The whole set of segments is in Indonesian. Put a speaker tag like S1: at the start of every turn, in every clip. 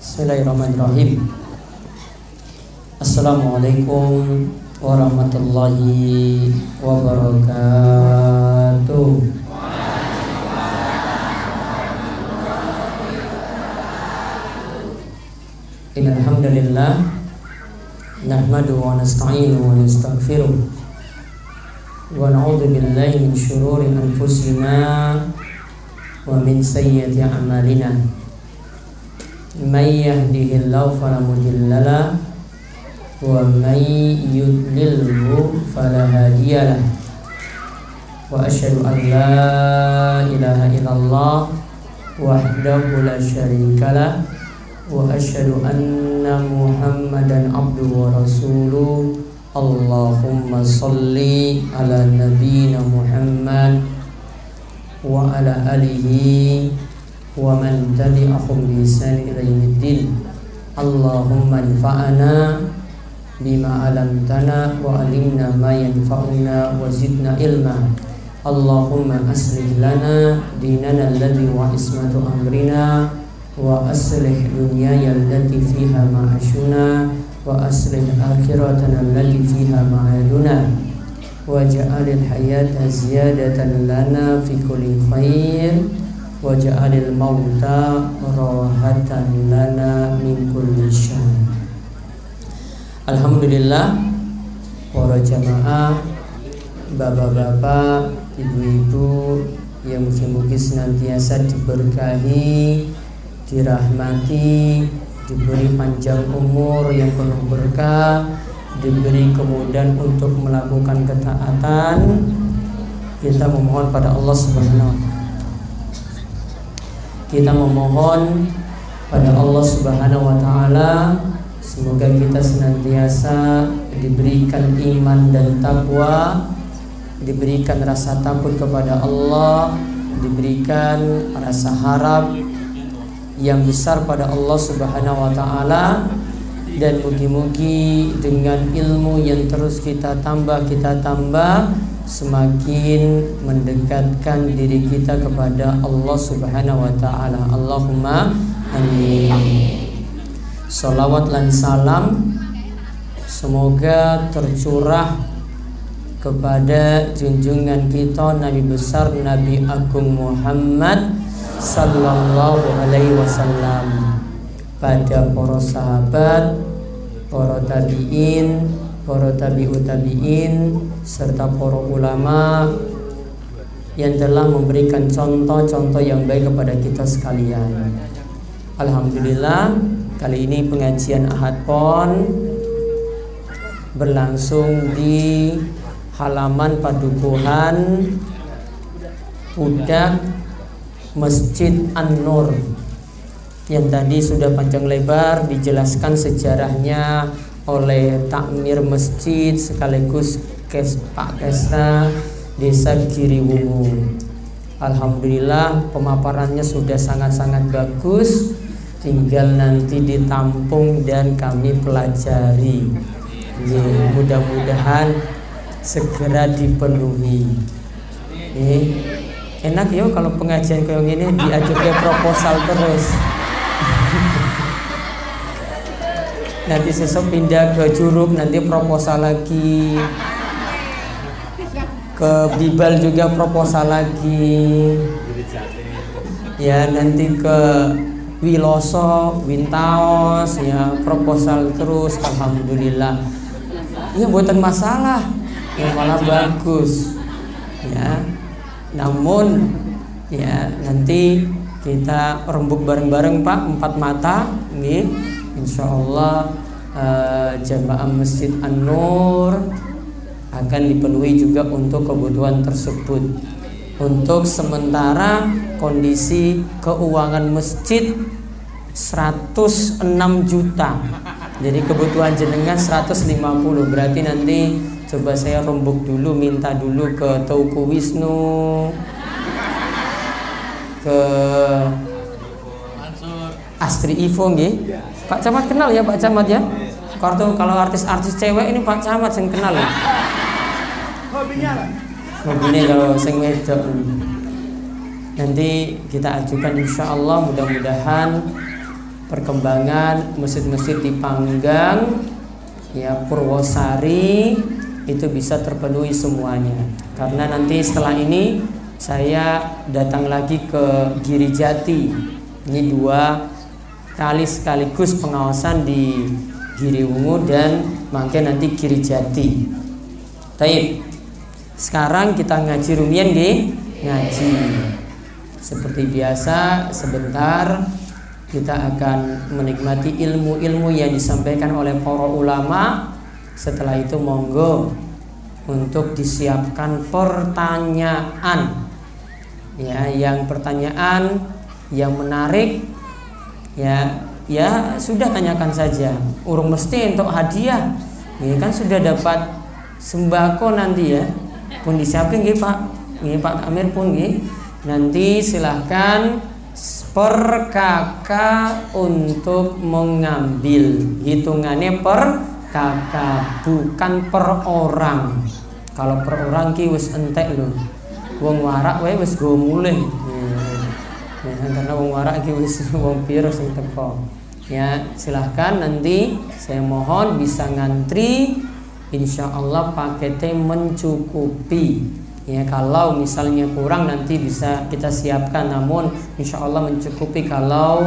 S1: Bismillahirrahmanirrahim. Assalamualaikum warahmatullahi wabarakatuh. Innal hamdalillah nahmadu wa nasta'inu wa nastaghfiruh wa na'udzu billahi min syururi anfusina wa min sayyiati a'malina. May yahdihillahu fala mudilla lahu wa may yudlilhu fala hadiya lahu. Wa asyhadu an la ilaha illallah wahdahu la syarika lahu wa asyhadu anna Muhammadan abduhu wa rasuluh. Allahumma shalli ala nabiyyina Muhammad wa ala alihi wa man tabi'ahum bi ihsan ila yaumiddin. Allahumma anfa'na bima 'allamtana wa 'allimna ma yanfa'una wa zidna ilma. Allahumma aslih lana dinana alladhi wa ismatu amrina wa aslih dunyaya allati fiha ma'ashuna wa aslih akhiratana allati fiha ma'aduna wa ja'alil hayata ziyadatan lana fi kulli khair wa ja'alil mauta rahatan lana min kulli syarr. Alhamdulillah, para jamaah, bapak-bapak, ibu-ibu yang mungkin senantiasa diberkahi, dirahmati, diberi panjang umur yang penuh berkah, diberi kemudahan untuk melakukan ketaatan. Kita memohon pada Allah Subhanahu wa Ta'ala. Kita memohon pada Allah Subhanahu wa Ta'ala, semoga kita senantiasa diberikan iman dan takwa, diberikan rasa takut kepada Allah, diberikan rasa harap yang besar pada Allah Subhanahu wa Ta'ala, dan mugi-mugi dengan ilmu yang terus kita tambah, semakin mendekatkan diri kita kepada Allah Subhanahu wa Ta'ala. Allahumma amin. Salawat dan salam semoga tercurah kepada junjungan kita Nabi besar, Nabi Agung Muhammad sallallahu alaihi wasallam, pada para sahabat, para tabi'in, para tabi'ut tabi'in, serta para ulama yang telah memberikan contoh-contoh yang baik kepada kita sekalian. Alhamdulillah, kali ini pengajian Ahad Pon berlangsung di halaman padukuhan Pudak Masjid An-Nur, yang tadi sudah panjang lebar dijelaskan sejarahnya oleh takmir masjid sekaligus Pak Kesna Desa Giriwungu. Alhamdulillah, pemaparannya sudah sangat-sangat bagus, tinggal nanti ditampung dan kami pelajari. Mudah-mudahan segera dipenuhi. Enak ya kalau pengajian kayak gini diajukan proposal terus. Nanti sesok pindah ke Curug, nanti proposal lagi, ke Bibal juga proposal lagi, ya nanti ke Wiloso, Wintaos, ya proposal terus. Alhamdulillah, ya buatan masalah, yang malah bagus, ya. Namun ya nanti kita rembuk bareng-bareng Pak, 4 mata nih, insyaallah jamaah Masjid An-Nur akan dipenuhi juga untuk kebutuhan tersebut. Untuk sementara kondisi keuangan masjid 106 juta. Jadi kebutuhan jenengan 150. Berarti nanti coba saya rembuk dulu, minta dulu ke Tauku Wisnu, ke Astri Ivo nggih. Pak Camat kenal ya Pak Camat ya? Kalau artis-artis cewek ini Pak Camat yang kenal ya. Hobinya kalau sing wedok. Nanti kita ajukan insyaallah, mudah-mudahan perkembangan masjid-masjid di Panggang, ya Purwosari, itu bisa terpenuhi semuanya. Karena nanti setelah ini saya datang lagi ke Girijati. Ini 2 kali sekaligus pengawasan di Giriwungu dan mangke nanti Girijati. Baik. Sekarang kita ngaji rumian nggih, ngaji. Seperti biasa sebentar kita akan menikmati ilmu-ilmu yang disampaikan oleh para ulama. Setelah itu monggo untuk disiapkan pertanyaan. Ya, yang pertanyaan yang menarik ya sudah tanyakan saja. Urung mesti untuk hadiah. Ini kan sudah dapat sembako nanti ya. Pun disiapin nggih Pak. Nggih Pak Amir pun nggih. Nanti silahkan per kakak untuk mengambil. Hitungannya per kakak, bukan per orang. Kalau per orang ki wis entek lho. Wong warak wae wis go mulih. Ya, karena wong warak ki wis wong piro sing teko. Ya, silahkan nanti saya mohon bisa ngantri. Insyaallah paketnya mencukupi. Ya, kalau misalnya kurang nanti bisa kita siapkan, namun insya Allah mencukupi. Kalau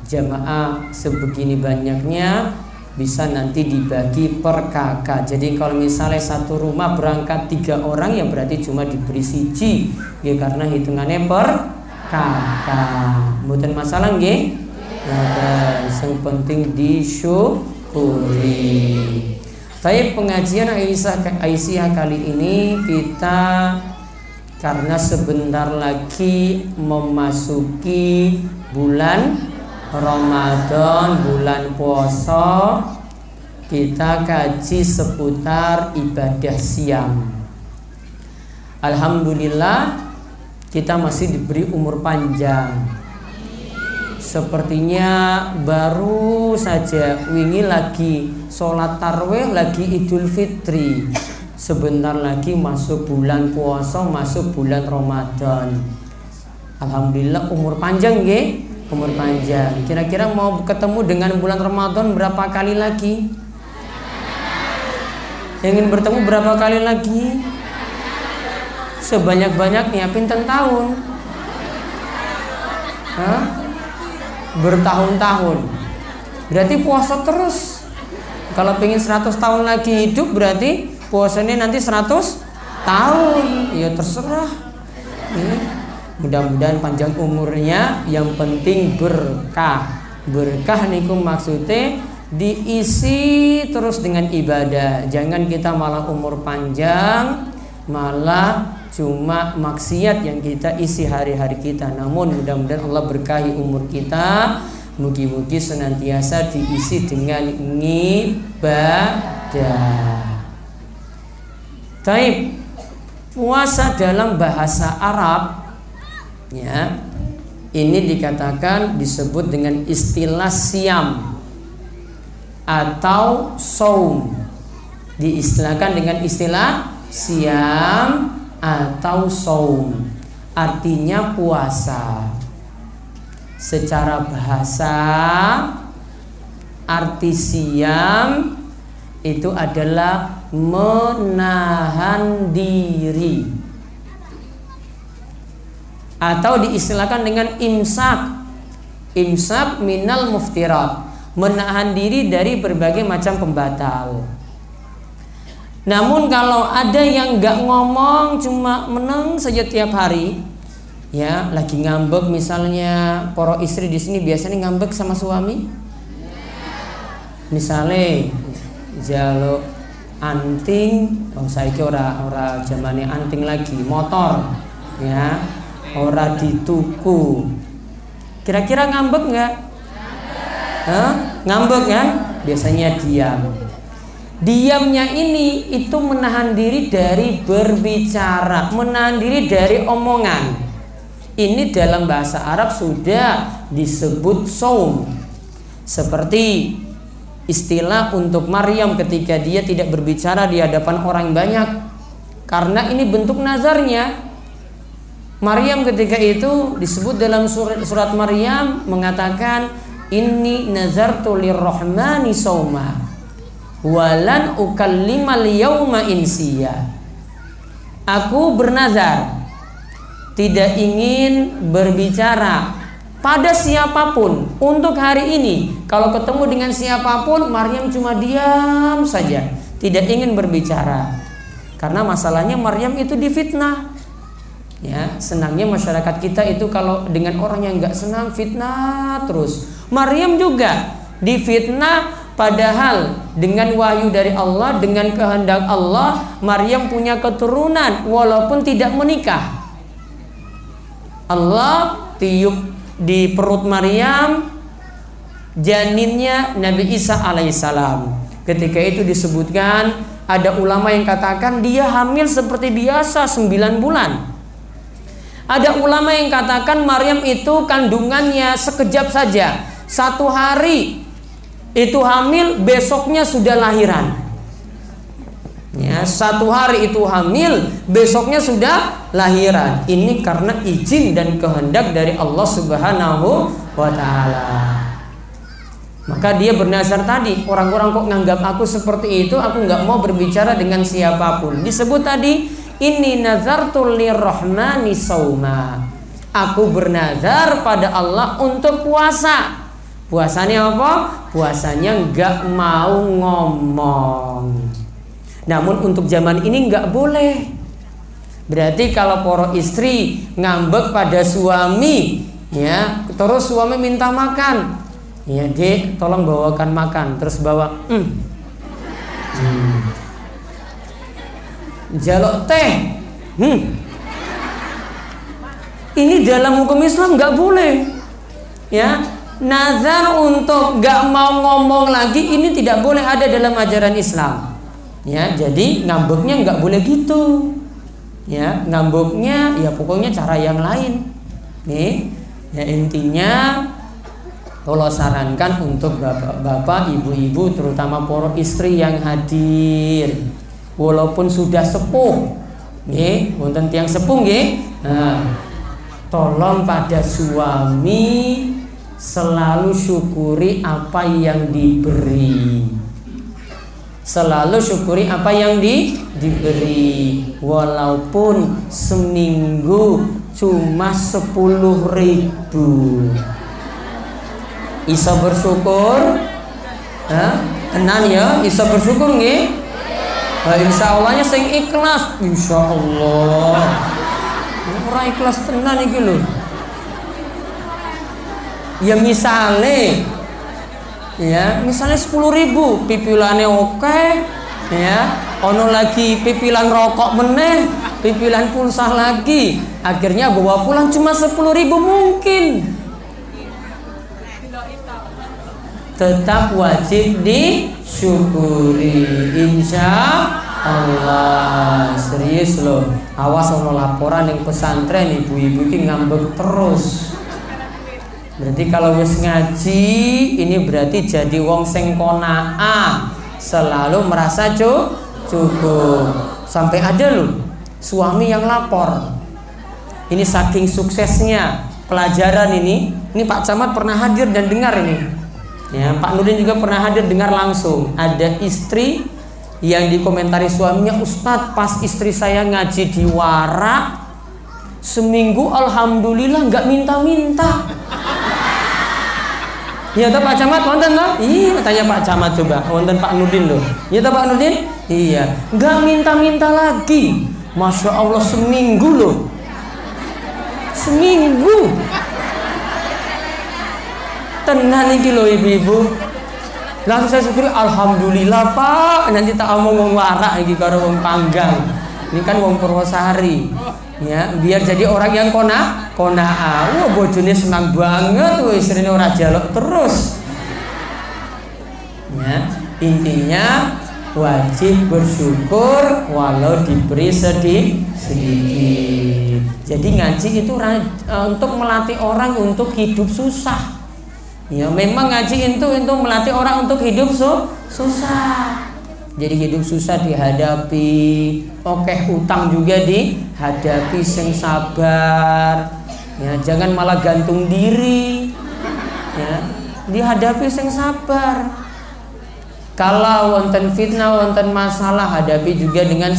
S1: jamaah sebegini banyaknya bisa nanti dibagi per kakak. Jadi kalau misalnya satu rumah berangkat 3 orang ya berarti cuma diberi siji ya, karena hitungannya per kakak. Mboten masalah nggih. Nah, yang penting disyukuri. Tapi pengajian Aisyah kali ini kita karena sebentar lagi memasuki bulan Ramadan, bulan puasa, kita kaji seputar ibadah siam. Alhamdulillah kita masih diberi umur panjang. Sepertinya baru saja wingi lagi sholat tarawih, lagi Idul Fitri. Sebentar lagi masuk bulan puasa, masuk bulan Ramadan. Alhamdulillah umur panjang nggih, umur panjang. Kira-kira mau ketemu dengan bulan Ramadan berapa kali lagi? Ingin bertemu berapa kali lagi? Sebanyak-banyaknya, pinten tahun? Hah? Bertahun-tahun. Berarti puasa terus. Kalau pengen 100 tahun lagi hidup berarti puasanya nanti 100 tahun. Ya terserah. Mudah-mudahan panjang umurnya, yang penting berkah. Berkah niku maksudnya diisi terus dengan ibadah. Jangan kita malah umur panjang, malah cuma maksiat yang kita isi hari-hari kita. Namun mudah-mudahan Allah berkahi umur kita. Mugi-mugi senantiasa diisi dengan ibadah. Taib. Puasa dalam bahasa Arab ya, ini dikatakan disebut dengan istilah siam atau saum. Diistilahkan dengan istilah siam atau saum, artinya puasa. Secara bahasa arti siam itu adalah menahan diri, atau diistilahkan dengan imsak. Imsak minal muftirat, menahan diri dari berbagai macam pembatal. Namun kalau ada yang nggak ngomong, cuma meneng saja tiap hari, ya lagi ngambek, misalnya para istri di sini biasanya ngambek sama suami. Misalnya jaluk anting, saiki ora zamane anting lagi, motor, ya ora dituku. Kira-kira ngambek nggak? Ngambek kan? Biasanya diam. Diamnya ini itu menahan diri dari berbicara, menahan diri dari omongan. Ini dalam bahasa Arab sudah disebut saum. Seperti istilah untuk Maryam ketika dia tidak berbicara di hadapan orang banyak, karena ini bentuk nazarnya. Maryam ketika itu disebut dalam surat Maryam mengatakan, inni nazartu lirrahmani sauma walan ukallimal yauma insiya. Aku bernazar tidak ingin berbicara pada siapapun untuk hari ini. Kalau ketemu dengan siapapun, Maryam cuma diam saja, tidak ingin berbicara. Karena masalahnya Maryam itu difitnah. Ya, senangnya masyarakat kita itu kalau dengan orang yang nggak senang fitnah terus. Maryam juga difitnah, padahal dengan wahyu dari Allah, dengan kehendak Allah, Maryam punya keturunan walaupun tidak menikah. Allah tiup di perut Maryam janinnya Nabi Isa alaihissalam. Ketika itu disebutkan, ada ulama yang katakan dia hamil seperti biasa 9 bulan. Ada ulama yang katakan Maryam itu kandungannya sekejap saja, 1 hari itu hamil, besoknya sudah lahiran. Ya, 1 hari itu hamil, besoknya sudah lahiran. Ini karena izin dan kehendak dari Allah Subhanahu wa ta'ala. Maka dia bernazar tadi, orang-orang kok nganggap aku seperti itu, aku nggak mau berbicara dengan siapapun. Disebut tadi, inni nazartu lirrahmani sauma. Aku bernazar pada Allah untuk puasa. Puasanya apa? Puasanya nggak mau ngomong. Namun untuk zaman ini nggak boleh. Berarti kalau para istri ngambek pada suami, ya, terus suami minta makan, ya dek, tolong bawakan makan, terus bawa, jaluk teh, ini dalam hukum Islam nggak boleh, ya. Nazar untuk nggak mau ngomong lagi ini tidak boleh ada dalam ajaran Islam. Ya, jadi ngambeknya nggak boleh gitu. Ya, ngambeknya ya pokoknya cara yang lain. Nih, ya intinya kalau sarankan untuk bapak-bapak, ibu-ibu, terutama para istri yang hadir, walaupun sudah sepuh, nih, wonten tiyang sepuh nggih. Nah, tolong pada suami selalu syukuri apa yang diberi. Selalu syukuri apa yang diberi, walaupun seminggu cuma 10.000. Isa bersyukur, tenan ya, isa bersyukur nggih. Nah, insya Allahnya sing ikhlas, insya Allah. Ora ikhlas tenan iki lho. Ya misalnya 10.000 pipilane oke, ya, ono lagi pipilan rokok meneh, pipilan pulsa lagi, akhirnya bawa pulang cuma 10.000 mungkin. Tetap wajib disyukuri, insya Allah. Serius loh, awas ono laporan yang pesantren ibu-ibu ki ngambek terus. Berarti kalau wis ngaji ini berarti jadi wong sing qanaah, selalu merasa cukup. Sampai ada loh suami yang lapor. Ini saking suksesnya pelajaran ini Pak Camat pernah hadir dan dengar ini. Ya, Pak Nurdin juga pernah hadir dengar langsung. Ada istri yang dikomentari suaminya, Ustadz, pas istri saya ngaji di Wara seminggu alhamdulillah nggak minta-minta. Iya toh Pak Camat, wonten toh? Iya, tanya Pak Camat coba, wonten Pak Nurdin loh. Iya toh Pak Nurdin? Iya, nggak minta-minta lagi. Masya Allah, seminggu loh. Seminggu. Tenan iki loh ibu-ibu. Langsung saya syukuri, alhamdulillah Pak. Nanti tak omong wong warak iki karo wong Panggang. Ini kan wong Purwosari. Ya, biar jadi orang yang qanaah. Wah, bojone senang banget tuh, istrine ora jaluk terus. Ya, intinya wajib bersyukur walau diberi sedikit. Jadi ngaji itu untuk melatih orang untuk hidup susah. Ya, memang ngaji itu untuk melatih orang untuk hidup susah. Jadi hidup susah dihadapi, oke, utang juga dihadapi, sing sabar. Ya, jangan malah gantung diri. Ya, dihadapi sing sabar. Kalau wonten fitnah, wonten masalah, hadapi juga dengan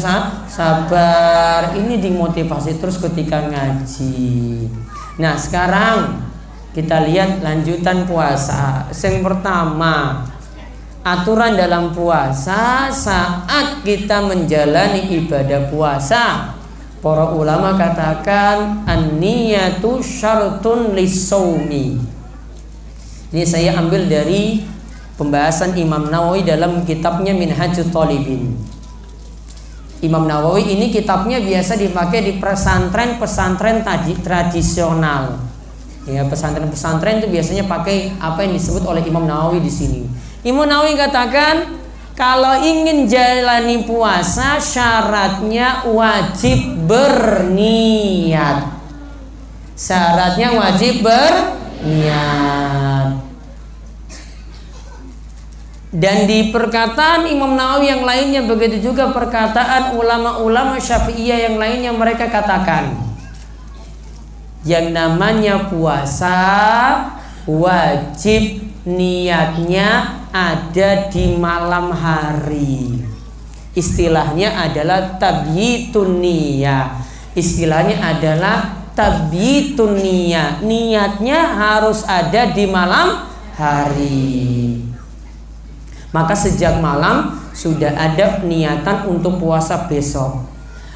S1: sabar. Ini dimotivasi terus ketika ngaji. Nah, sekarang kita lihat lanjutan puasa. Yang pertama, aturan dalam puasa saat kita menjalani ibadah puasa. Para ulama katakan an-niyatu syartun lis-shaumi. Ini saya ambil dari pembahasan Imam Nawawi dalam kitabnya Minhajut Thalibin. Imam Nawawi ini kitabnya biasa dipakai di pesantren tradisional. Ya, pesantren itu biasanya pakai apa yang disebut oleh Imam Nawawi di sini. Imam Nawawi katakan kalau ingin jalani puasa syaratnya wajib berniat. Syaratnya wajib berniat. Dan di perkataan Imam Nawawi yang lainnya begitu juga perkataan ulama-ulama Syafi'iyah yang lainnya, mereka katakan yang namanya puasa wajib niatnya ada di malam hari. Istilahnya adalah tabyitun niyah. Istilahnya adalah tabyitun niyah. Niatnya harus ada di malam hari. Maka sejak malam sudah ada niatan untuk puasa besok.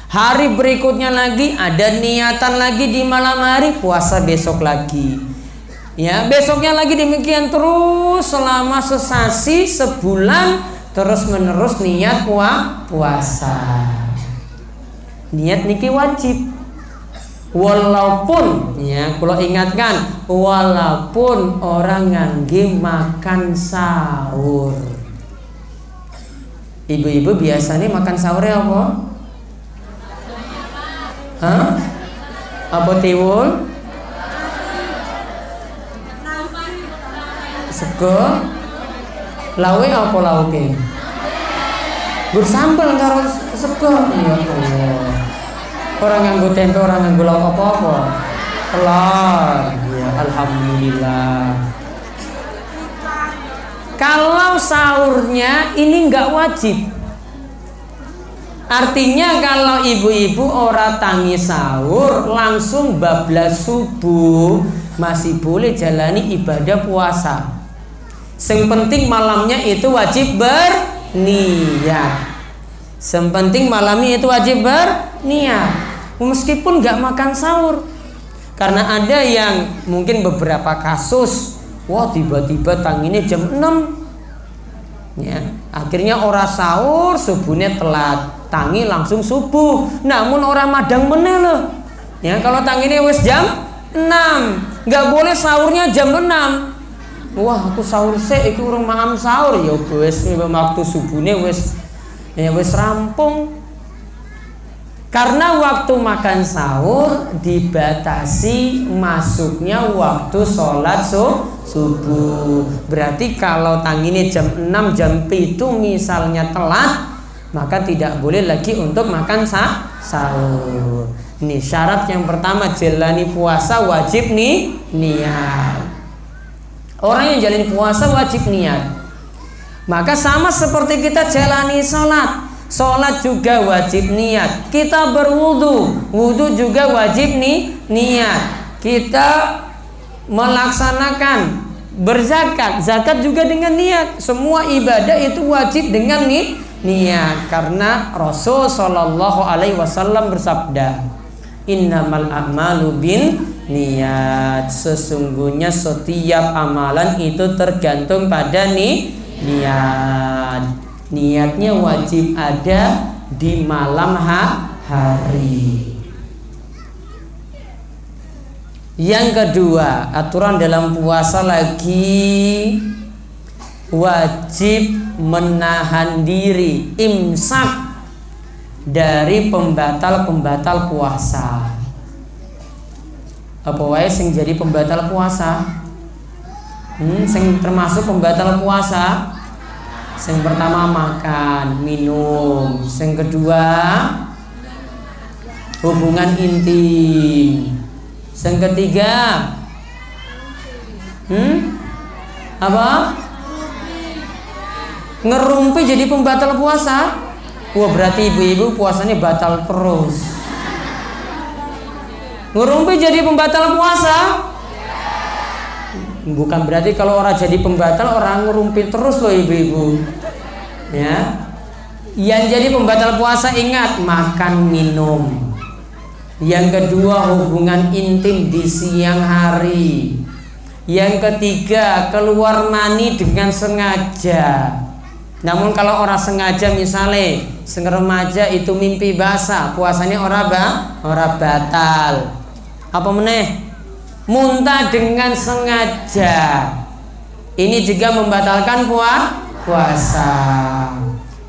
S1: Hari berikutnya lagi ada niatan lagi di malam hari, puasa besok lagi. Ya, besoknya lagi demikian terus selama sesasi, sebulan terus menerus niat puasa. Niat niki wajib. Walaupun ya, kalau ingatkan, walaupun orang ngangge makan sahur. Ibu-ibu biasanya makan sahurnya apa? Hah? Apa tiwul? Sego? Lawe apa lauke? Bersambal karo sego. Ya Allah. Orang nganggo tempe, orang nganggo lauk apa-apa. Telur. Ya alhamdulillah. Kalau sahurnya ini nggak wajib. Artinya kalau ibu-ibu ora tangi sahur langsung bablas subuh masih boleh jalani ibadah puasa. Yang penting malamnya itu wajib berniat. Yang penting malamnya itu wajib berniat. Meskipun nggak makan sahur. Karena ada yang mungkin beberapa kasus, wah tiba-tiba tanginnya jam 6 ya, akhirnya ora sahur, subuhnya telat, tangi langsung subuh. Namun orang madang meneh loh. Ya, kalau tanginnya wis jam 6, nggak boleh sahurnya jam 6. Wah, aku sahur sik iki urung maham sahur ya wis waktu subuhnya wis rampung. Karena waktu makan sahur dibatasi masuknya waktu sholat subuh. Berarti kalau tanginnya jam 6, jam 7 misalnya telat, maka tidak boleh lagi untuk makan sahur. Ini syarat yang pertama, jalani puasa wajib niat. Orang yang jalani puasa wajib niat. Maka sama seperti kita jalani sholat. Sholat juga wajib niat. Kita berwudu, wudu juga wajib niat. Kita melaksanakan berzakat, zakat juga dengan niat. Semua ibadah itu wajib dengan niat. Karena Rasul Shallallahu Alaihi Wasallam bersabda, innamal a'malu bin niat. Sesungguhnya setiap amalan itu tergantung pada niat. Niatnya wajib ada di malam hari. Yang kedua, aturan dalam puasa lagi wajib menahan diri, imsak dari pembatal-pembatal puasa. Apa wae sing jadi pembatal puasa? Sing termasuk pembatal puasa. Yang pertama makan, minum. Yang kedua hubungan intim. Yang ketiga Apa? Ngerumpi jadi pembatal puasa? Wah, berarti ibu-ibu puasanya batal terus. Ngerumpi jadi pembatal puasa? Bukan berarti kalau orang jadi pembatal orang ngerumpi terus loh ibu-ibu. Ya. Yang jadi pembatal puasa ingat makan minum. Yang kedua hubungan intim di siang hari. Yang ketiga keluar mani dengan sengaja. Namun kalau orang sengaja misalnya remaja itu mimpi basah, puasanya ora batal. Apa meneh? Muntah dengan sengaja. Ini juga membatalkan puasa.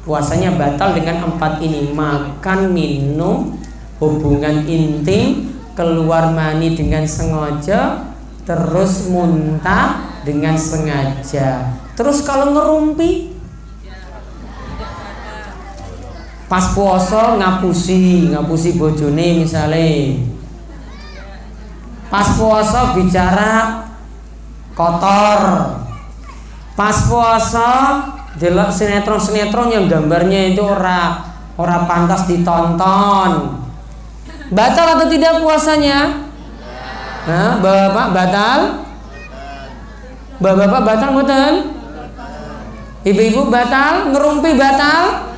S1: Puasanya batal dengan 4 ini: makan, minum, hubungan intim, keluar mani dengan sengaja, terus muntah dengan sengaja. Terus kalau ngerumpi pas puasa ngapusi bojone misalnya. Pas puasa bicara kotor. Pas puasa delok sinetron yang gambarnya itu ora pantas ditonton. Batal atau tidak puasanya? Nah, Bapak batal? Bapak batal mboten? Ibu-ibu batal? Ngerumpi batal?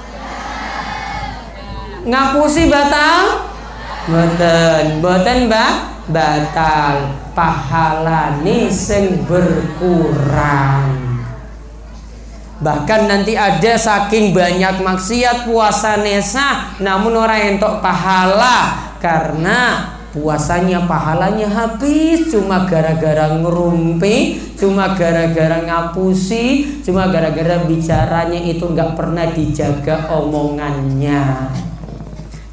S1: Ngapusi batal? Mboten Mbak, batal. Pahalane sing berkurang. Bahkan nanti ada saking banyak maksiat puasane sah namun orang entuk pahala karena puasanya pahalanya habis cuma gara-gara ngerumpi, cuma gara-gara ngapusi, cuma gara-gara bicaranya itu nggak pernah dijaga omongannya.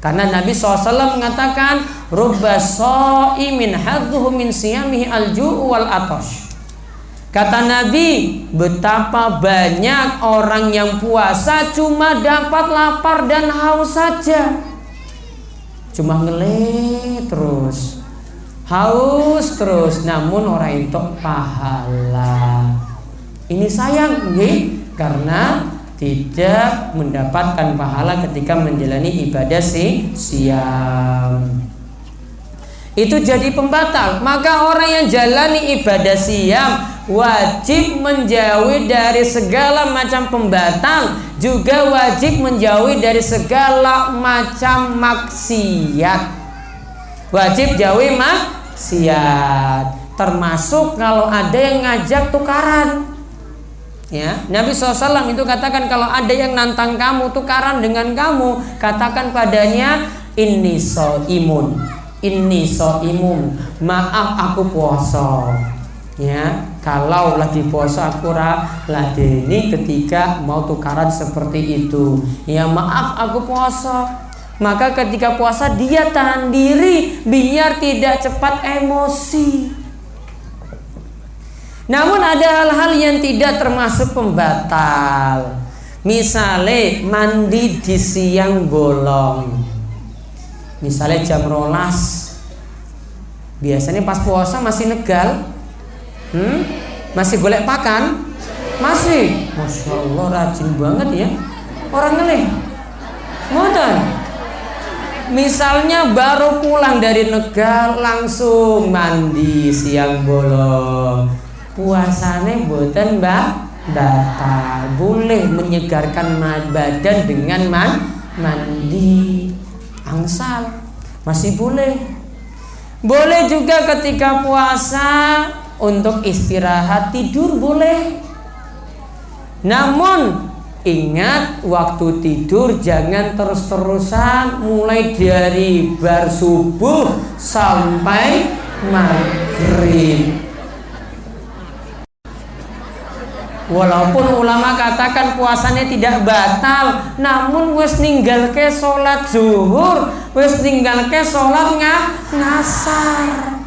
S1: Karena Nabi SAW mengatakan rubba sha'imin hadduhu min siyamihi al-ju'u wal atash. Kata Nabi, betapa banyak orang yang puasa cuma dapat lapar dan haus saja. Cuma ngelet terus, haus terus, namun orang itu pahala. Ini sayang, nggih, karena tidak mendapatkan pahala ketika menjalani ibadah siam. Itu jadi pembatal. Maka orang yang jalani ibadah siam wajib menjauhi dari segala macam pembatal, juga wajib menjauhi dari segala macam maksiat. Wajib jauhi maksiat, termasuk kalau ada yang ngajak tukaran. Ya, Nabi SAW itu katakan kalau ada yang nantang kamu tukaran dengan kamu, katakan padanya inni shaimun, maaf aku puasa. Ya, kalau lagi puasa aku ladeni ketika mau tukaran seperti itu. Ya maaf aku puasa. Maka ketika puasa dia tahan diri biar tidak cepat emosi. Namun ada hal-hal yang tidak termasuk pembatal. Misalnya mandi di siang bolong. Misalnya jam 12. Biasanya pas puasa masih negal. Masih golek pakan? Masih. Masya Allah rajin banget ya orang ngelih. Ngoten. Misalnya baru pulang dari negal langsung mandi siang bolong. Puasane mboten batal. Boleh menyegarkan badan dengan mandi angsal. Masih boleh. Boleh juga ketika puasa untuk istirahat tidur boleh. Namun ingat waktu tidur jangan terus-terusan mulai dari bar subuh sampai maghrib. Walaupun ulama katakan puasanya tidak batal, namun wis ninggalke sholat zuhur, wis ninggalke sholat ngasar.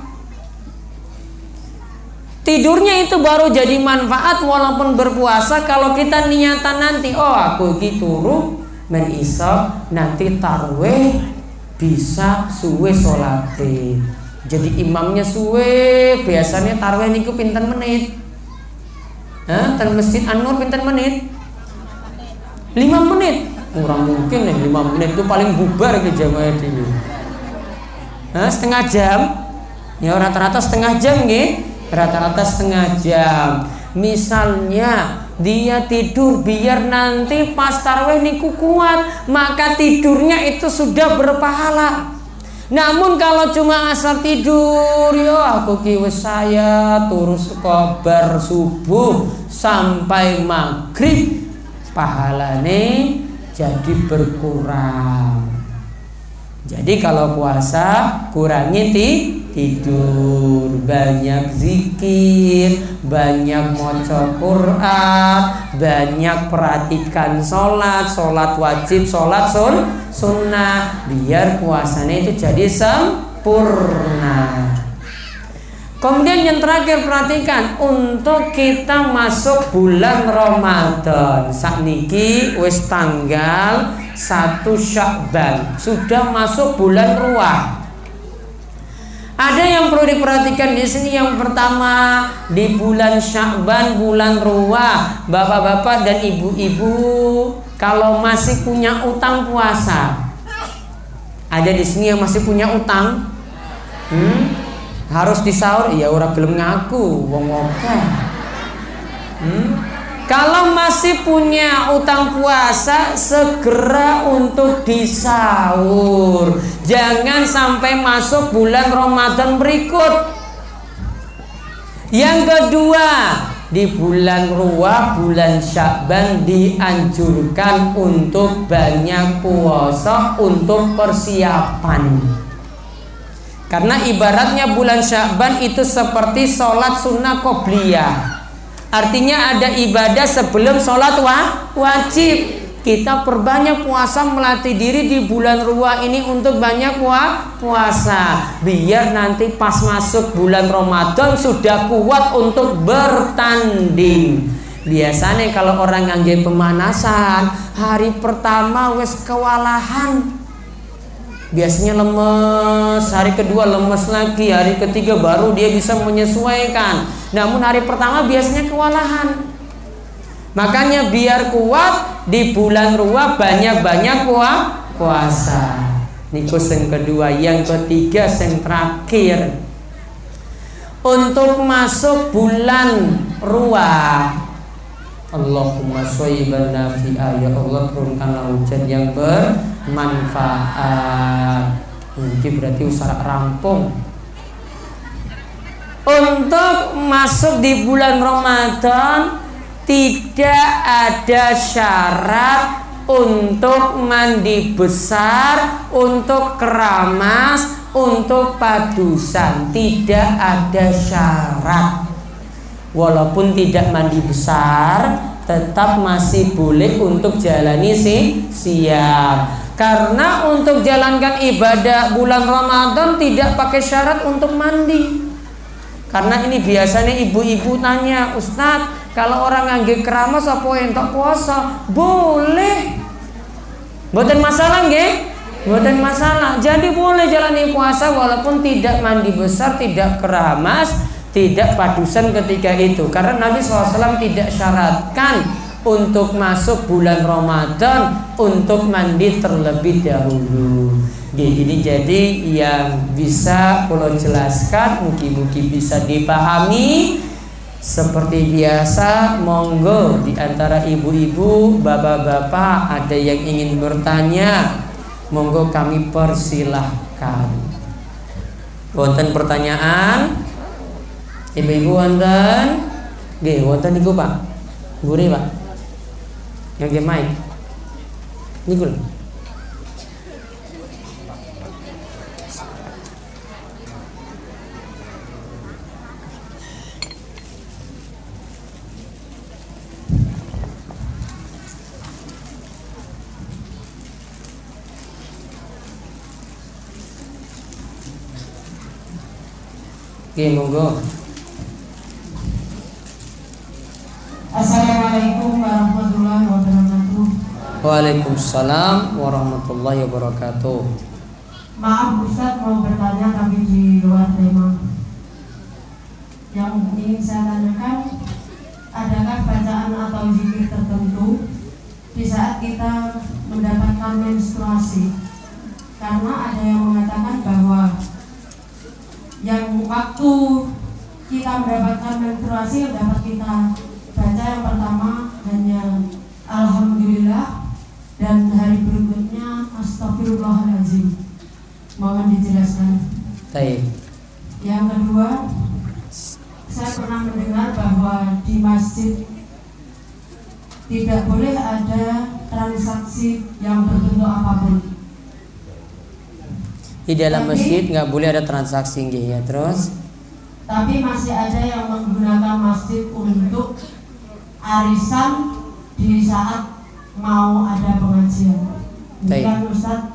S1: Tidurnya itu baru jadi manfaat walaupun berpuasa kalau kita niatan nanti, oh aku iki turu men iso nanti tarwih bisa suwe sholate. Jadi imamnya suwe, biasanya tarwih niku pinten menit? Ten Masjid An-Nur pinten menit? 5 menit. Kurang mungkin nih 5 menit itu paling bubar ke jamaah dulu. Setengah jam. Ya rata-rata setengah jam nggih. Rata-rata setengah jam. Misalnya dia tidur biar nanti pas tarawih niku kuat, maka tidurnya itu sudah berpahala. Namun kalau cuma asal tidur, yo aku kiwes saya terus kobar subuh sampai maghrib, pahalane jadi berkurang. Jadi kalau puasa kurangi tidur, banyak zikir, banyak maca Quran, banyak perhatikan sholat wajib, sholat sunnah, biar puasanya itu jadi sempurna. Kemudian yang terakhir perhatikan, untuk kita masuk bulan Ramadan, sakniki wis tanggal 1 Sya'ban, sudah masuk bulan Ruwah. Ada yang perlu diperhatikan di sini. Yang pertama, di bulan Sya'ban, bulan Ruwah, bapak-bapak dan ibu-ibu kalau masih punya utang puasa, ada di sini yang masih punya utang, harus disaur, ya ora gelem ngaku wong oke. Kalau masih punya utang puasa, segera untuk disaur. Jangan sampai masuk bulan Ramadan berikut. Yang kedua, di bulan Ruwah, bulan Sya'ban dianjurkan untuk banyak puasa untuk persiapan. Karena ibaratnya bulan Sya'ban itu seperti sholat sunnah qobliyah. Artinya ada ibadah sebelum sholat wajib. Kita perbanyak puasa, melatih diri di bulan Ruwah ini untuk banyak puasa. Biar nanti pas masuk bulan Ramadan sudah kuat untuk bertanding. Biasanya kalau orang ngangge pemanasan, hari pertama wes kewalahan, biasanya lemes, hari kedua lemes lagi, hari ketiga baru dia bisa menyesuaikan. Namun hari pertama biasanya kewalahan. Makanya biar kuat di bulan Ruwah banyak-banyak puasa. Niku yang kedua. Yang ketiga, yang terakhir, untuk masuk bulan Ruwah, Allahumma shayyiban nafi'a, ya Allah turunkanlah hujan yang bermanfaat. Ini berarti usaha rampung. Untuk masuk di bulan Ramadan tidak ada syarat untuk mandi besar, untuk keramas, untuk padusan. Tidak ada syarat. Walaupun tidak mandi besar, tetap masih boleh untuk jalani siang. Karena untuk jalankan ibadah bulan Ramadan tidak pakai syarat untuk mandi. Karena ini biasanya ibu-ibu tanya, Ustadz, kalau orang ngangge keramas apa entok puasa? Boleh. Mboten masalah nggih? Mboten masalah. Jadi boleh jalani puasa walaupun tidak mandi besar, tidak keramas, tidak padusan ketika itu. Karena Nabi SAW tidak syaratkan untuk masuk bulan Ramadan untuk mandi terlebih dahulu. Ini jadi yang bisa kalau jelaskan, mungkin bisa dipahami. Seperti biasa, monggo di antara ibu-ibu, bapak-bapak ada yang ingin bertanya, monggo kami persilahkan. Wonten pertanyaan? Ibu-ibu wonten? Nggih, wonten niku Pak. Gure Pak. Yang mic. Niku lho. Oke, monggo.
S2: Assalamualaikum warahmatullahi wabarakatuh.
S1: Waalaikumsalam warahmatullahi wabarakatuh.
S2: Maaf Ustaz, mau bertanya tapi di luar tema. Yang ingin saya tanyakan, adakah bacaan atau zikir tertentu di saat kita mendapatkan menstruasi? Karena ada yang mengatakan bahwa yang waktu kita mendapatkan menstruasi yang dapat kita baca yang pertama hanya Alhamdulillah, dan hari berikutnya Astagfirullahaladzim. Mohon dijelaskan.
S1: Baik.
S2: Yang kedua, saya pernah mendengar bahwa di masjid tidak boleh ada transaksi yang berbentuk apapun.
S1: Di dalam masjid nggak boleh ada transaksi ya. Terus?
S2: Tapi masih ada yang menggunakan masjid untuk arisan di saat mau ada pengajian. Demikian Ustaz.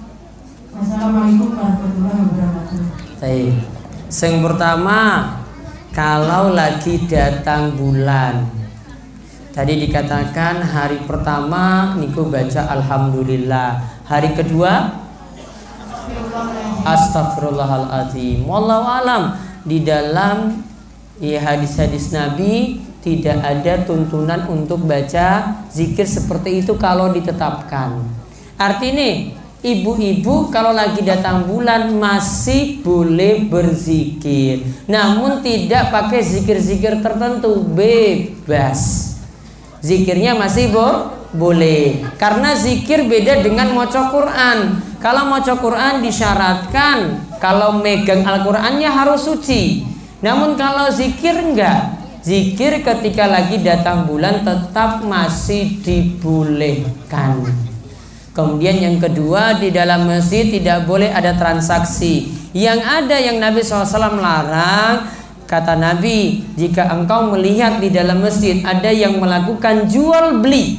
S2: Wassalamualaikum warahmatullahi wabarakatuh.
S1: Baik. Yang pertama, kalau lagi datang bulan, tadi dikatakan hari pertama niku baca Alhamdulillah, hari kedua Astagfirullahaladzim. Wallahu alam, di dalam hadis-hadis Nabi tidak ada tuntunan untuk baca zikir seperti itu kalau ditetapkan. Artinya ibu-ibu kalau lagi datang bulan masih boleh berzikir, namun tidak pakai zikir-zikir tertentu, bebas. Zikirnya masih boleh, karena zikir beda dengan maca Quran. Kalau maca Quran disyaratkan kalau megang Al-Qurannya harus suci, namun kalau zikir enggak. Zikir ketika lagi datang bulan tetap masih dibolehkan. Kemudian yang kedua, di dalam masjid tidak boleh ada transaksi. Yang ada yang Nabi SAW larang, kata Nabi, jika engkau melihat di dalam masjid ada yang melakukan jual beli,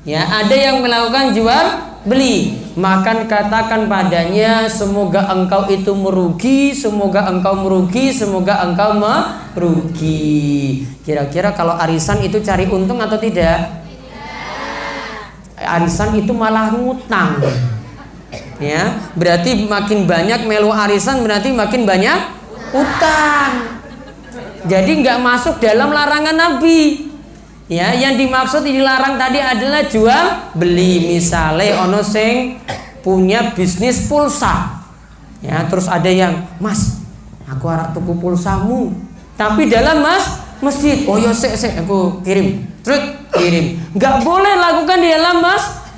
S1: ya, ada yang melakukan jual beli, maka katakan padanya, semoga engkau itu merugi, semoga engkau merugi, semoga engkau merugi. Kira-kira kalau arisan itu cari untung atau tidak? Arisan itu malah ngutang, ya, berarti makin banyak melu arisan berarti makin banyak utang. Jadi nggak masuk dalam larangan Nabi. Ya, yang dimaksud dilarang tadi adalah jual beli. Misalnya ono sing punya bisnis pulsa, ya, terus ada yang, Mas, aku arek tuku pulsamu, tapi dalam masjid. Oh yo, sek aku kirim. Terus kirim. Nggak boleh lakukan di dalam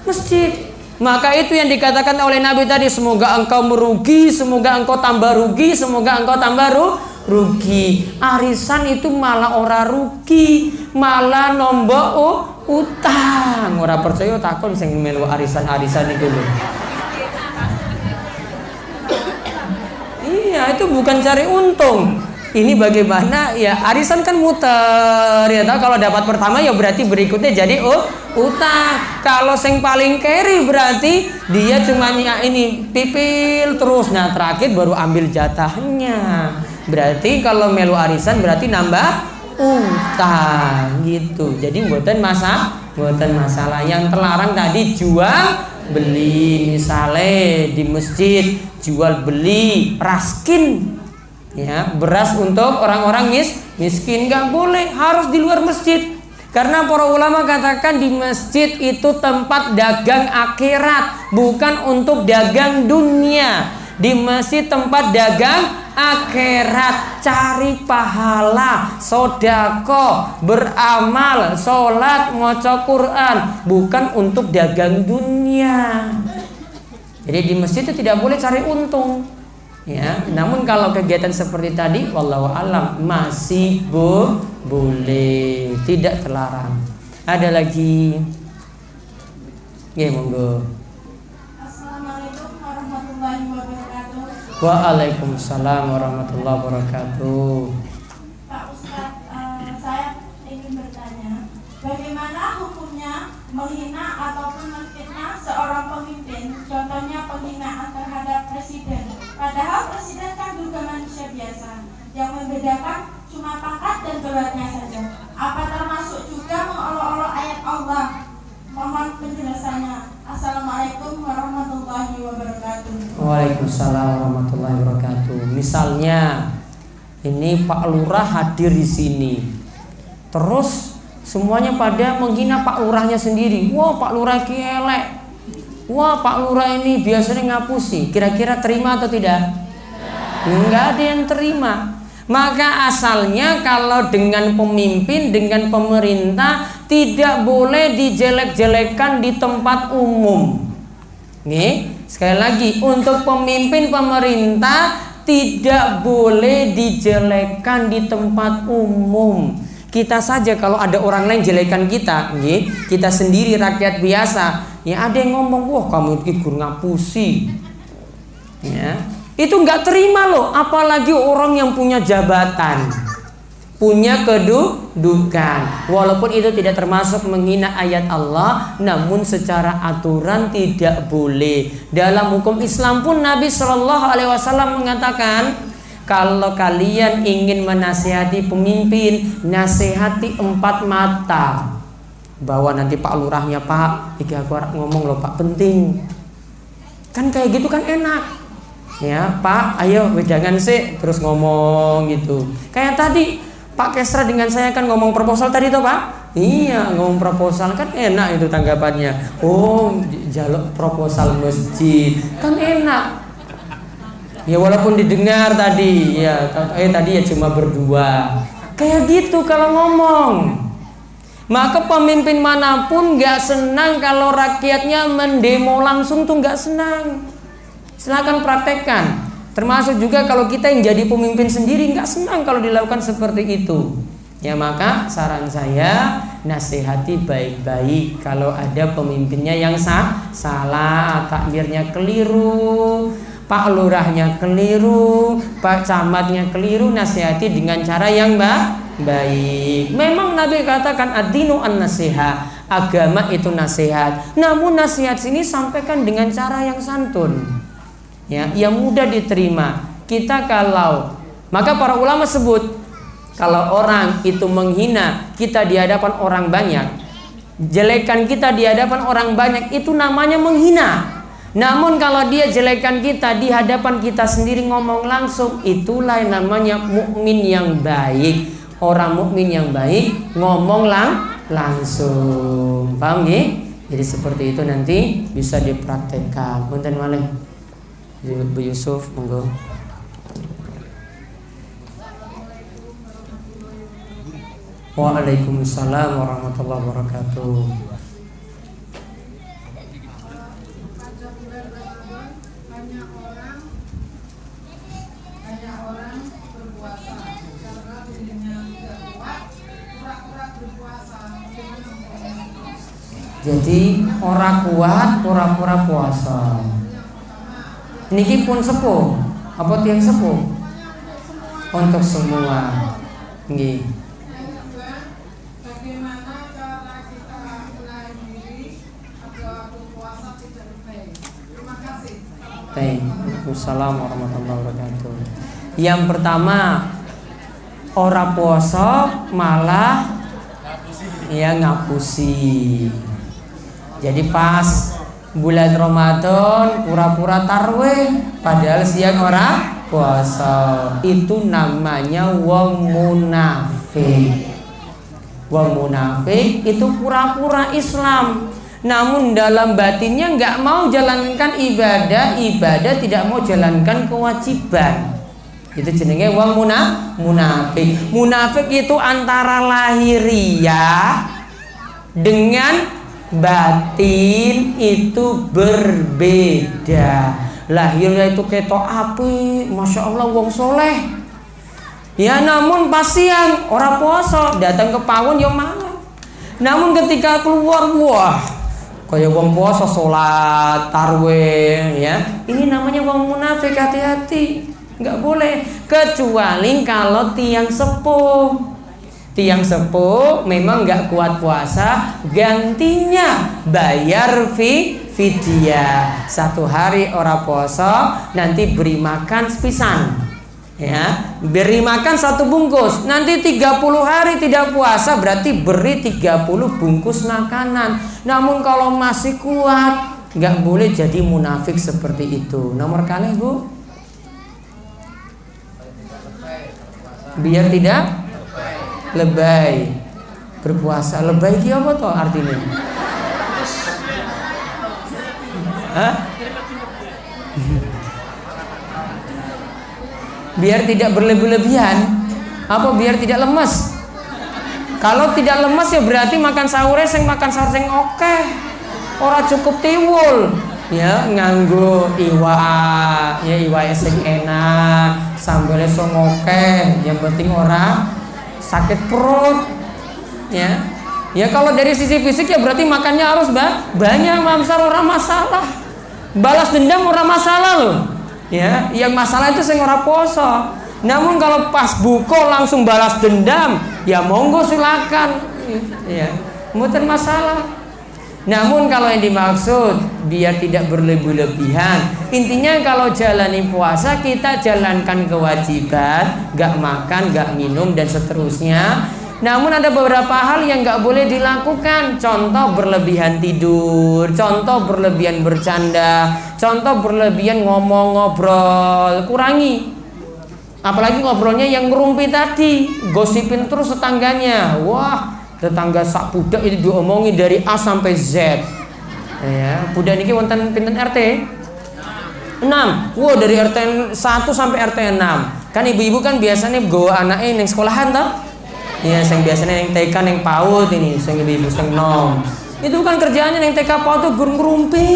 S1: masjid. Maka itu yang dikatakan oleh Nabi tadi, semoga engkau merugi, semoga engkau tambah rugi, semoga engkau tambah rugi. Arisan itu malah ora rugi, malah nombok utang. Ora percaya takon sing melu arisan-arisan itu lho. Iya, itu bukan cari untung. Ini bagaimana ya, arisan kan muter ya, tahu kalau dapat pertama ya berarti berikutnya jadi utang. Kalau sing paling carry berarti dia cuma ini pipil terus, nah terakhir baru ambil jatahnya. Berarti kalau melu arisan berarti nambah utang gitu. Jadi buatan masalah. Yang terlarang tadi jual beli, misalnya di masjid jual beli raskin, ya, beras untuk orang-orang miskin, nggak boleh, harus di luar masjid. Karena para ulama katakan di masjid itu tempat dagang akhirat, bukan untuk dagang dunia. Di masjid tempat dagang akhirat, cari pahala, sodako, beramal, sholat, maca Quran, bukan untuk dagang dunia. Jadi di masjid itu tidak boleh cari untung. Ya, namun kalau kegiatan seperti tadi, wallahu alam, masih boleh, tidak terlarang. Ada lagi? Ya, monggo.
S2: Assalamualaikum warahmatullahi wabarakatuh.
S1: Waalaikumsalam warahmatullahi wabarakatuh.
S3: Pak Ustadz, saya ingin bertanya, bagaimana hukumnya menghina ataupun menfitnah seorang pemimpin, contohnya penghinaan terhadap presiden. Padahal presiden kan juga manusia biasa, yang membedakan cuma pangkat dan gelarnya saja. Apa termasuk juga mengolok-olok ayat Allah? Mohon penjelasannya. Assalamualaikum warahmatullahi wabarakatuh.
S1: Waalaikumsalam warahmatullahi wabarakatuh. Misalnya ini Pak Lurah hadir di sini, Terus semuanya pada menghina Pak Lurahnya sendiri. Wah, Pak Lurah elek. Wah, Pak Lurah ini biasanya ngapusi. Kira-kira terima atau tidak? Enggak ada yang terima. Maka asalnya kalau dengan pemimpin, dengan pemerintah tidak boleh dijelek-jelekan di tempat umum. Nih, sekali lagi, untuk pemimpin pemerintah tidak boleh dijelekkan di tempat umum. Kita saja kalau ada orang lain jelekan kita, kita sendiri rakyat biasa, ya ada yang ngomong, wah kamu itu ngapusi, ya itu nggak terima loh, apalagi orang yang punya jabatan, punya kedudukan. Walaupun itu tidak termasuk menghina ayat Allah, namun secara aturan tidak boleh. Dalam hukum Islam pun Nabi Shallallahu Alaihi Wasallam mengatakan, kalau kalian ingin menasihati pemimpin, nasihati 4 mata. Bawa nanti Pak Lurahnya, Pak, iki aku ngomong loh Pak, penting. Kan kayak gitu kan enak. Ya Pak, ayo jangan sih terus ngomong gitu. Kayak tadi Pak Kesra dengan saya kan ngomong proposal tadi tuh Pak. Iya, ngomong proposal kan enak itu tanggapannya. Oh, jaluk proposal masjid kan enak. Ya walaupun didengar tadi, ya tadi ya cuma berdua. Kayak gitu kalau ngomong. Maka pemimpin manapun nggak senang kalau rakyatnya mendemo langsung tuh nggak senang. Silakan praktekkan. Termasuk juga kalau kita yang jadi pemimpin sendiri nggak senang kalau dilakukan seperti itu. Ya maka saran saya nasihati baik-baik. Kalau ada pemimpinnya yang salah, takmirnya keliru, Pak Lurahnya keliru, Pak Camatnya keliru, nasihati dengan cara yang baik. Memang Nabi katakan ad-dinu an-nasiha, agama itu nasihat. Namun nasihat sini sampaikan dengan cara yang santun, ya, yang mudah diterima. Kita maka para ulama sebut, kalau orang itu menghina kita di hadapan orang banyak, jelekan kita di hadapan orang banyak, itu namanya menghina. Namun kalau dia jelekan kita di hadapan kita sendiri ngomong langsung, itulah yang namanya mukmin yang baik. Orang mukmin yang baik ngomong langsung. Paham nggih? Jadi seperti itu nanti bisa dipraktekkan. Punten malih. Bu Yusuf, monggo. Waalaikumsalam warahmatullahi wabarakatuh. Jadi orang kuat pura-pura puasa. Niki pun sepuh, apa tiang sepuh? Untuk semua. Nggih.
S4: Bagaimana cara kita menahan diri agar puasa tidak fail? Terima kasih.
S1: Waalaikumsalam warahmatullahi wabarakatuh. Yang pertama, ora puasa malah ngapusi. Jadi pas bulan Ramadan pura-pura tarwih padahal siang ora puasa. Itu namanya wong munafik. Wong munafik itu pura-pura Islam, namun dalam batinnya nggak mau jalankan ibadah, tidak mau jalankan kewajiban. Itu jenenge wong munafik. Munafik itu antara lahiriah dengan batin itu berbeda. Lahirnya itu ketok api, masya Allah wong soleh, ya namun pas siang orang puasa datang ke pawon yang mangan. Namun ketika keluar, wah kayak wong puasa sholat tarwih, ya ini namanya wong munafik. Hati-hati, nggak boleh, kecuali kalau tiang sepuh. Tiang sepuh memang nggak kuat puasa, gantinya bayar fidyah. 1 hari ora puasa, nanti beri makan sepisan, ya beri makan 1 bungkus. Nanti 30 hari tidak puasa, berarti beri 30 bungkus makanan. Namun kalau masih kuat, nggak boleh jadi munafik seperti itu. Nomor kali Bu, biar tidak lebay. Berpuasa lebay ki apa to artinya? Hah? Biar tidak berlebih-lebihan. Apa biar tidak lemes? Kalau tidak lemes ya berarti makan sahurnya makan sahur sing oke. Ora cukup tiwul. Ya nganggo iwa, ya iwa sing enak, sambelnya sing oke. Yang penting ora sakit perut. Ya kalau dari sisi fisik ya berarti makannya harus banyak, mamsar ora masalah. Balas dendam ora masalah loh. Ya, yang masalah itu sing ora poso. Namun kalau pas buka langsung balas dendam, ya monggo silakan. Ya, mboten masalah. Namun kalau yang dimaksud biar tidak berlebih-lebihan, intinya kalau jalani puasa kita jalankan kewajiban, gak makan, gak minum dan seterusnya. Namun ada beberapa hal yang gak boleh dilakukan. Contoh berlebihan tidur, contoh berlebihan bercanda, contoh berlebihan ngomong ngobrol, kurangi. Apalagi ngobrolnya yang ngerumpi tadi, gosipin terus tetangganya. Wah, tetangga sak budak itu diomongin dari A sampai Z. Ya, budak niki wonten pinten RT? 6. Wah, dari RT 1 sampai RT 6. Kan ibu-ibu kan biasanya bawa anaknya ning sekolahan toh? Ya, sing biasanya yang TK yang PAUD ini, sing ibu-ibu sing nom. Itu kan kerjaannya yang TK PAUD tuh ngerumpi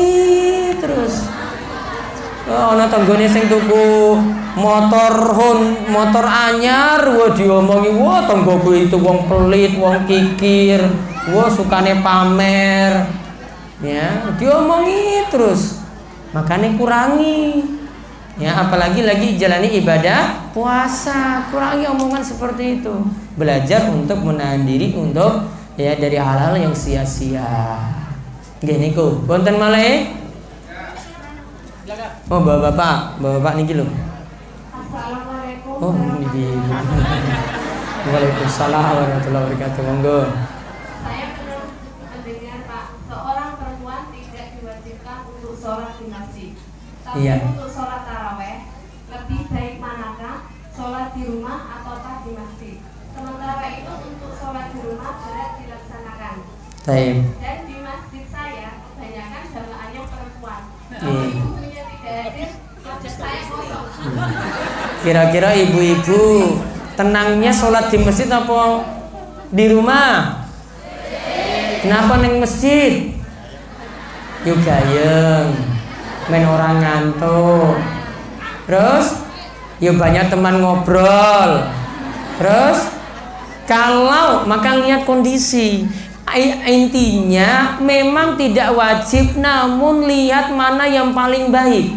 S1: terus. Oh, ana tanggane sing tuku motor anyar, wah diomongi, wah tanggoku itu wong pelit, wong kikir, wah sukane pamer. Ya, diomongi terus. Makanya kurangi. Ya, apalagi lagi jalani ibadah puasa, kurangi omongan seperti itu. Belajar untuk menahan diri untuk ya dari hal-hal yang sia-sia. Nggih niku, wonten malih? Oh, bapak niki lho.
S3: Assalamualaikum.
S1: Oh, niki. Waalaikumsalam warahmatullahi wabarakatuh. Monggo.
S3: Saya mendengar Pak, seorang perempuan tidak diwajibkan untuk sholat di masjid. Tapi
S1: Iya.
S3: untuk sholat taraweh, lebih baik manakah sholat di rumah ataukah di masjid? Sementara itu untuk sholat di rumah berat dilaksanakan.
S1: Baik.
S3: Dan di masjid saya kebanyakan jamaahnya perempuan.
S1: Iya.
S3: Kalau ibunya tidak hadir, masjid saya kosong.
S1: Kira-kira ibu-ibu tenangnya sholat di masjid apa di rumah? Kenapa neng masjid? Yuk gayeng, main orang ngantuk. Terus, yuk banyak teman ngobrol. Terus, kalau maka lihat kondisi. Intinya memang tidak wajib, namun lihat mana yang paling baik.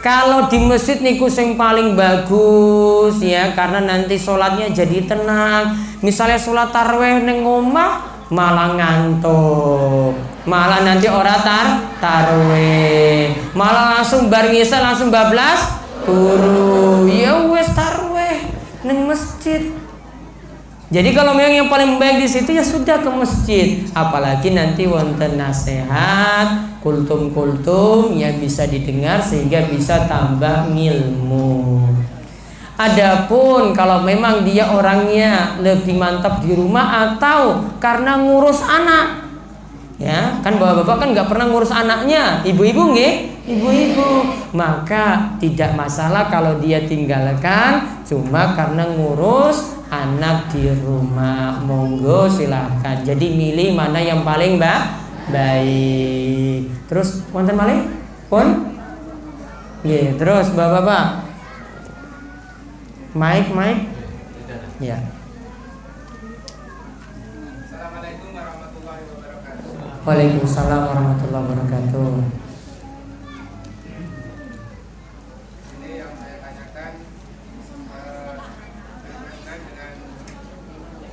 S1: Kalau di masjid niku sing paling bagus ya, karena nanti sholatnya jadi tenang. Misalnya sholat tarawih neng omah malah ngantuk, malah nanti ora tarawih, malah langsung bar ngisa langsung bablas turu. Ya wes tarawih neng masjid. Jadi kalau memang yang paling baik di situ ya sudah ke masjid. Apalagi nanti wonten nasihat, kultum-kultum yang bisa didengar sehingga bisa tambah ngilmu. Adapun kalau memang dia orangnya lebih mantap di rumah atau karena ngurus anak, ya kan bapak-bapak kan nggak pernah ngurus anaknya, ibu-ibu nggih, ibu-ibu, maka tidak masalah kalau dia tinggalkan cuma karena ngurus anak di rumah. Monggo silakan. Jadi milih mana yang paling baik. Terus wonten malih? Pun? Nggih, terus bapak-bapak. Mic. Ya.
S4: Assalamualaikum warahmatullahi wabarakatuh.
S1: Waalaikumsalam warahmatullahi wabarakatuh.
S4: Ini yang saya tanyakan berhubungan dengan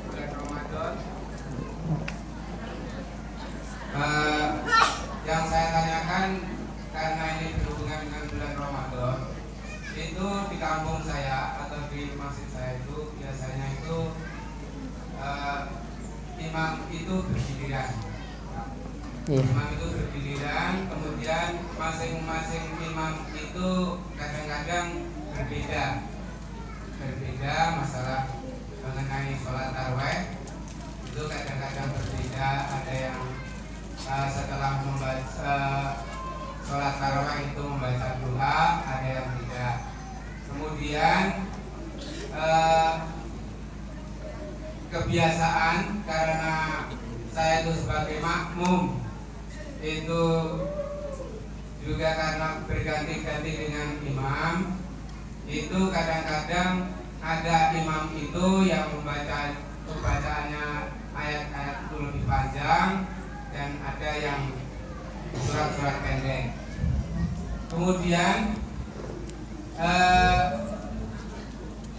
S4: bulan Ramadan. Yang saya tanyakan karena ini berhubungan dengan bulan Ramadan, itu di kampung saya atau di masjid saya itu biasanya itu imam itu bergiliran. Imam itu bergiliran, kemudian masing-masing imam itu kadang-kadang berbeda masalah mengenai sholat tarawih. Itu kadang-kadang membaca, ada yang setelah membaca sholat tarawih itu membaca doa, ada yang tidak. Kemudian kebiasaan karena saya itu sebagai makmum itu juga karena berganti-ganti dengan imam, itu kadang-kadang ada imam itu yang pembacaannya ayat-ayat itu lebih panjang dan ada yang surat-surat pendek. Kemudian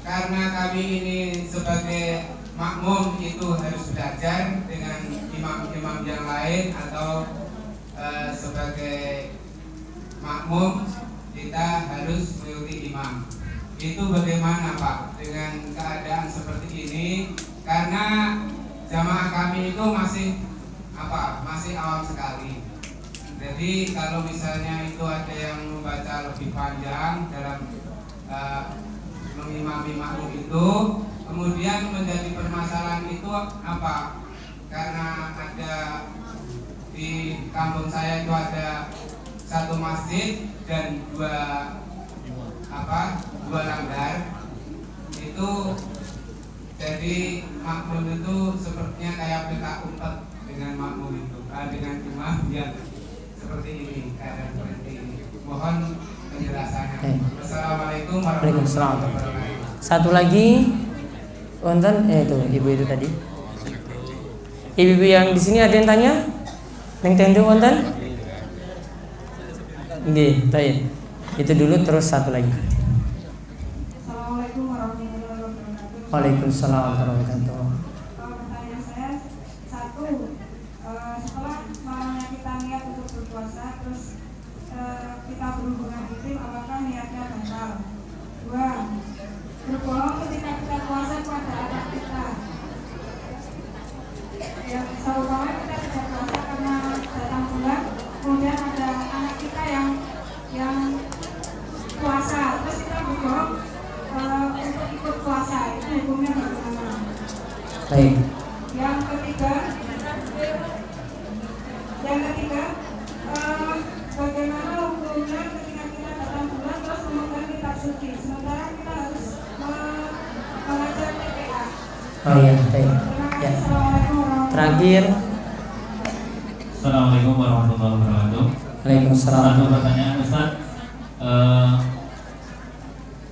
S4: karena kami ini sebagai makmum itu harus belajar dengan imam-imam yang lain atau sebagai makmum kita harus mengikuti imam. Itu bagaimana Pak dengan keadaan seperti ini? Karena jamaah kami itu masih awam sekali. Jadi kalau misalnya itu ada yang membaca lebih panjang dalam mengimami makmum itu, kemudian menjadi permasalahan itu apa? Karena ada di kampung saya itu ada satu masjid dan dua langgar. Itu jadi makmum itu sepertinya kayak peta umpet dengan makmum itu, dengan imam yang seperti ini, keadaan seperti ini. Mohon penjelasannya. Assalamualaikum warahmatullahi wabarakatuh.
S1: Satu lagi, wonten itu ibu itu tadi. Ibu-ibu yang di sini ada yang tanya? Neng tendo wonten? Nggih, baik. Itu dulu terus satu lagi.
S3: Assalamualaikum warahmatullahi wabarakatuh.
S1: Waalaikumsalam warahmatullahi wabarakatuh.
S3: Pertanyaan saya satu, setelah malamnya kita niat untuk berpuasa, terus kita berhubungan intim, apakah niatnya batal? Dua, berbohong ketika kita puasa kepada anak kita. Yang seumpama kita tidak puasa karena datang bulan, kemudian ada anak kita yang puasa, terus kita berbohong untuk ikut puasa, itu hukumnya bagaimana?
S1: Baik.
S3: Yang ketiga, bagaimana hukumnya ketika kita datang bulan terus memegang kitab suci, sementara kita harus mengajar PPA.
S1: Oh iya, baik. Ya.
S3: Assalamualaikum warahmatullahi
S1: Terakhir.
S5: Assalamualaikum warahmatullahi wabarakatuh.
S1: Waalaikumsalam.
S5: Satu pertanyaan Ustaz,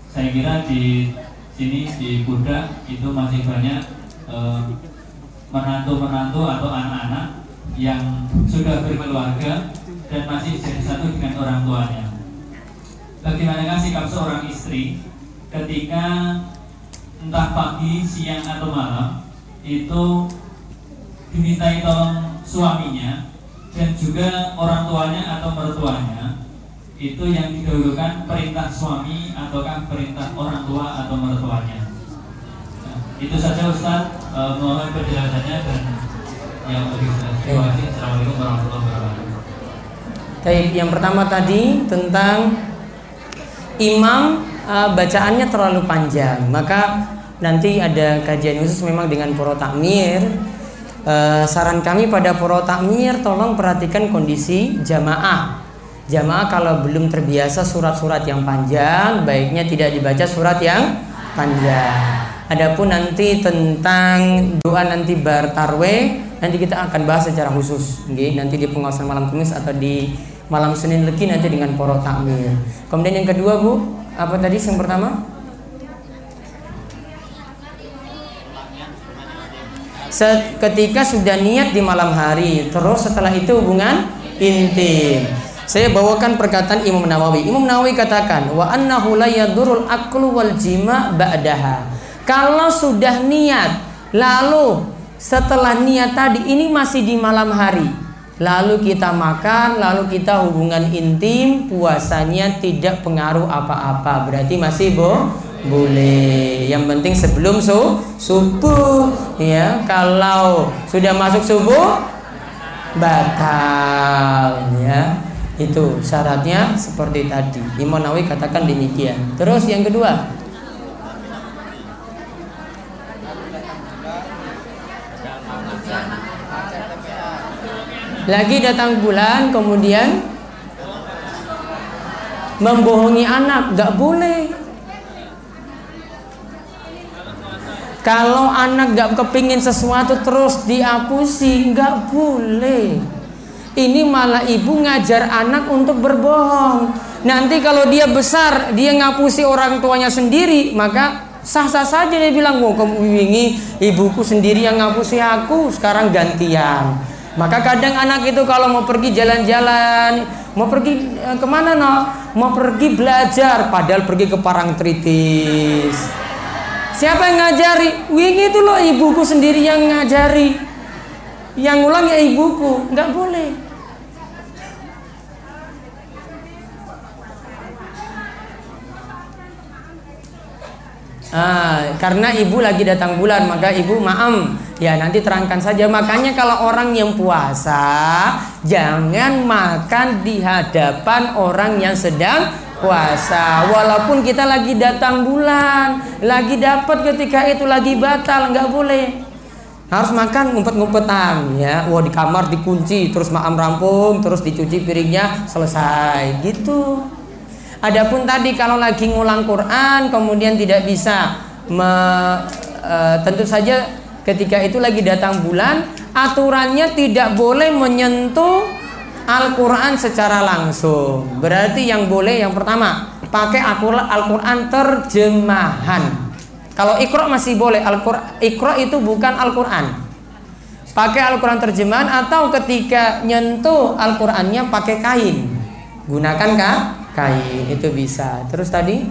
S5: saya kira di sini di Kuda itu masih banyak menantu-menantu atau anak-anak yang sudah berkeluarga dan masih jadi satu dengan orang tuanya. Bagaimana sikap seorang istri ketika entah pagi, siang atau malam itu dimintai tolong suaminya dan juga orang tuanya atau mertuanya, itu yang didahulukan perintah suami ataukah perintah orang tua atau mertuanya? Nah, itu saja Ustaz, mohon penjelasannya dan yang lebih jelas. Terima kasih. Assalamualaikum warahmatullahi wabarakatuh.
S1: Baik, yang pertama tadi tentang imam bacaannya terlalu panjang, maka nanti ada kajian khusus memang dengan poro takmir. Saran kami pada poro takmir, tolong perhatikan kondisi jamaah. Jamaah kalau belum terbiasa surat-surat yang panjang, baiknya tidak dibaca surat yang panjang. Adapun nanti tentang doa nanti bar tarweh, nanti kita akan bahas secara khusus. Nanti di pengawasan malam Kamis atau di malam Senin Legi nanti dengan poro takmir. Kemudian yang kedua Bu, apa tadi yang pertama? Ketika sudah niat di malam hari, terus setelah itu hubungan intim. Saya bawakan perkataan Imam Nawawi. Imam Nawawi katakan, wa annahu la yadurul aklu wal jima' ba'daha. Kalau sudah niat, lalu setelah niat tadi ini masih di malam hari, lalu kita makan, lalu kita hubungan intim, puasanya tidak pengaruh apa-apa. Berarti masih boleh. Yang penting sebelum subuh, ya. Kalau sudah masuk subuh, batal, ya. Itu syaratnya seperti tadi. Imam Nawawi katakan demikian. Terus yang kedua, Lagi datang bulan kemudian membohongi anak, nggak boleh. Kalau anak nggak kepingin sesuatu terus diapusi, nggak boleh. Ini malah ibu ngajar anak untuk berbohong. Nanti kalau dia besar, dia ngapusi orang tuanya sendiri, maka sah-sah saja dia bilang, "Oh, kamu wingi ibuku sendiri yang ngapusi aku, sekarang gantian." Maka kadang anak itu kalau mau pergi jalan-jalan, mau pergi kemana no? Mau pergi belajar, padahal pergi ke Parangtritis. Siapa yang ngajari? Wingi itu loh ibuku sendiri yang ngajari. Yang ulang ya ibuku, nggak boleh. Karena ibu lagi datang bulan, maka ibu maam ya nanti terangkan saja. Makanya kalau orang yang puasa jangan makan di hadapan orang yang sedang puasa. Walaupun kita lagi datang bulan, lagi dapat ketika itu lagi batal, nggak boleh. Harus makan ngumpet-ngumpetan ya. Wah, di kamar dikunci, terus maam rampung, terus dicuci piringnya, selesai gitu. Adapun tadi kalau lagi ngulang Quran kemudian tidak bisa tentu saja ketika itu lagi datang bulan, aturannya tidak boleh menyentuh Al-Quran secara langsung. Berarti yang boleh yang pertama pakai Al-Quran terjemahan. Kalau Iqra masih boleh, Iqra itu bukan Al-Quran. Pakai Al-Quran terjemahan atau ketika nyentuh Al-Qurannya pakai kain. Gunakan kain itu bisa. Terus tadi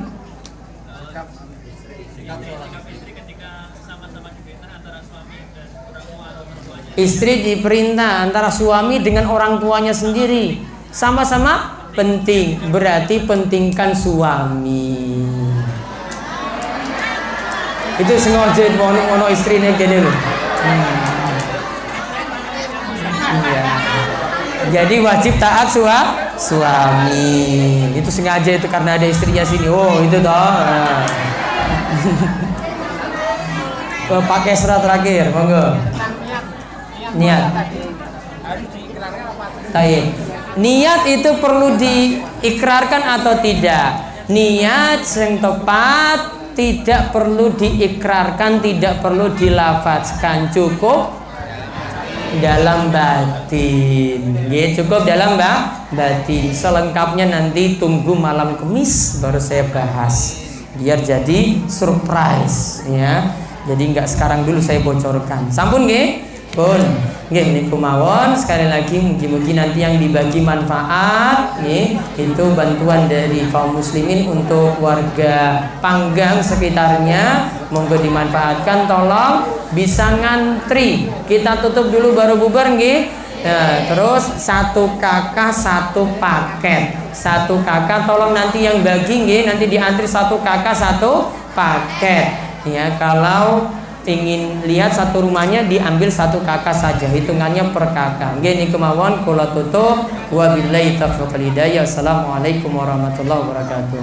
S1: istri diperintah antara suami dengan orang tuanya sendiri, sama-sama penting, berarti pentingkan suami. Itu sengaja ono istrine gini loh. Iya. Jadi wajib taat suami. Itu sengaja itu karena ada istrinya sini. Oh, itu toh. Pakai surat terakhir, monggo. Niat. Niat itu perlu diikrarkan atau tidak? Niat yang tepat tidak perlu diikrarkan, tidak perlu dilafazkan, cukup dalam batin. Ya, cukup dalam batin. Selengkapnya nanti tunggu malam Kamis baru saya bahas. Biar jadi surprise ya. Jadi nggak sekarang dulu saya bocorkan. Sampun nggih? Pun nggih niku mawon. Sekali lagi mugi-mugi nanti yang dibagi manfaat nggih itu bantuan dari kaum muslimin untuk warga Panggang sekitarnya. Monggo dimanfaatkan, tolong bisa ngantri. Kita tutup dulu baru bubar nggih. Nah, terus 1 kakak 1 paket. 1 kakak tolong nanti yang bagi nggih nanti diantri 1 kakak 1 paket. Ya, kalau ingin lihat satu rumahnya diambil 1 kakak saja, hitungannya per kakak. Nggih niku mawon kula tutup. Wabillahi taufiq wal hidayah. Assalamualaikum warahmatullahi wabarakatuh.